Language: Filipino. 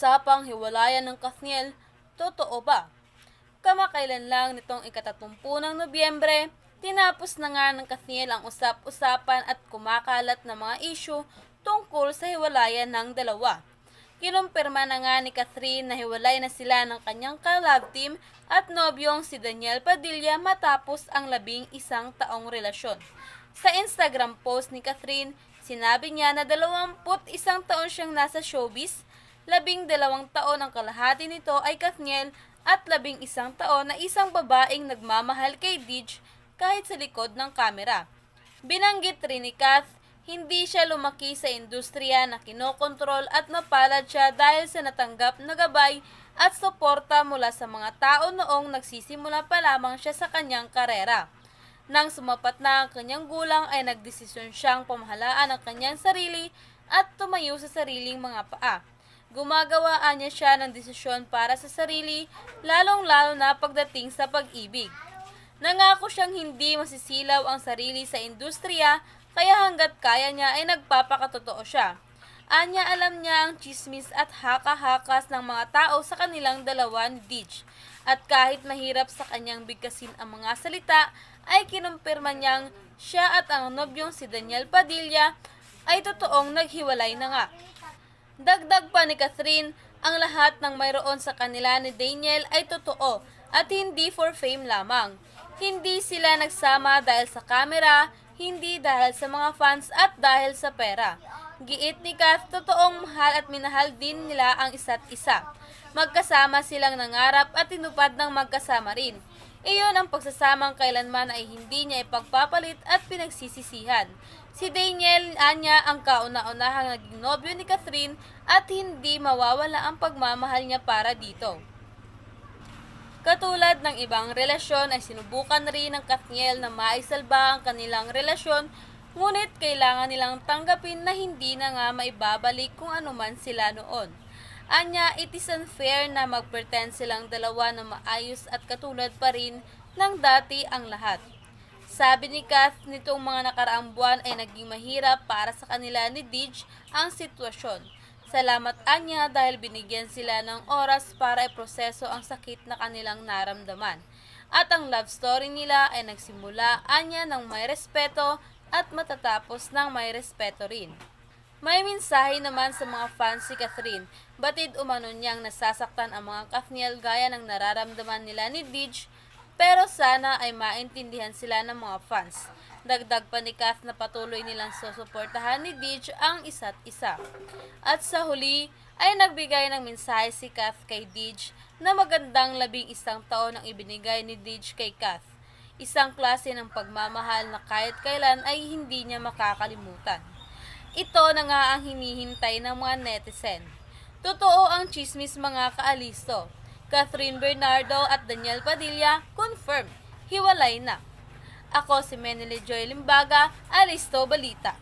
usapang hiwalayan ng Kathniel, totoo ba? Kamakailan lang nitong ika-30 ng Nobyembre, tinapos na nga ng Kathniel ang usap-usapan at kumakalat na mga isyu tungkol sa hiwalayan ng dalawa. Kinumpirma na nga ni Catherine na hiwalay na sila ng kanyang ka-love team at nobyong si Daniel Padilla matapos ang 11 taong relasyon. Sa Instagram post ni Catherine, sinabi niya na 21 taon siyang nasa showbiz, 12 taon ang kalahati nito ay Kathniel at 11 taon na isang babaeng nagmamahal kay Deej kahit sa likod ng kamera. Binanggit rin ni Kath, hindi siya lumaki sa industriya na kinokontrol at mapalad siya dahil sa natanggap na gabay at suporta mula sa mga tao noong nagsisimula pa lamang siya sa kanyang karera. Nang sumapat na ang kanyang gulang ay nagdesisyon siyang pamahalaan ang kanyang sarili at tumayo sa sariling mga paa. Gumagawaan niya siya ng desisyon para sa sarili, lalong-lalo na pagdating sa pag-ibig. Nangako siyang hindi masisilaw ang sarili sa industriya, kaya hanggat kaya niya ay nagpapakatotoo siya. Anya alam niya ang chismis at haka-hakas ng mga tao sa kanilang dalawa ni Deej. At kahit mahirap sa kanyang bigkasin ang mga salita, ay kinumpirma niyang siya at ang nobyong si Daniel Padilla ay totoong naghiwalay na nga. Dagdag pa ni Catherine, ang lahat ng mayroon sa kanila ni Daniel ay totoo at hindi for fame lamang. Hindi sila nagsama dahil sa kamera, hindi dahil sa mga fans at dahil sa pera. Giit ni Kath, totoong mahal at minahal din nila ang isa't isa. Magkasama silang nangarap at tinupad ng magkasama rin. Iyon ang pagsasamang kailanman ay hindi niya ipagpapalit at pinagsisisihan. Si Daniel anya ang kauna-unahang naging nobyo ni Catherine at hindi mawawala ang pagmamahal niya para dito. Katulad ng ibang relasyon ay sinubukan rin ng Kathniel na maisalba ang kanilang relasyon, ngunit kailangan nilang tanggapin na hindi na nga maibabalik kung anuman sila noon. Anya, it is unfair na mag-pretend silang dalawa na maayos at katulad pa rin ng dati ang lahat. Sabi ni Kath, nitong mga nakaraang buwan ay naging mahirap para sa kanila ni Deej ang sitwasyon. Salamat anya dahil binigyan sila ng oras para iproseso ang sakit na kanilang naramdaman. At ang love story nila ay nagsimula anya ng may respeto at matatapos ng may respeto rin. May mensahe naman sa mga fans si Catherine, batid umano niyang nasasaktan ang mga Kathniel gaya ng nararamdaman nila ni Deej, pero sana ay maintindihan sila ng mga fans. Dagdag pa ni Kath na patuloy nilang susuportahan ni Deej ang isa't isa. At sa huli ay nagbigay ng mensahe si Kath kay Deej na magandang 11 taon ang ibinigay ni Deej kay Kath. Isang klase ng pagmamahal na kahit kailan ay hindi niya makakalimutan. Ito na nga ang hinihintay ng mga netizen. Totoo ang chismis mga kaalisto. Catherine Bernardo at Daniel Padilla confirmed, hiwalay na. Ako si Menely Joy Limbaga, Alisto Balita.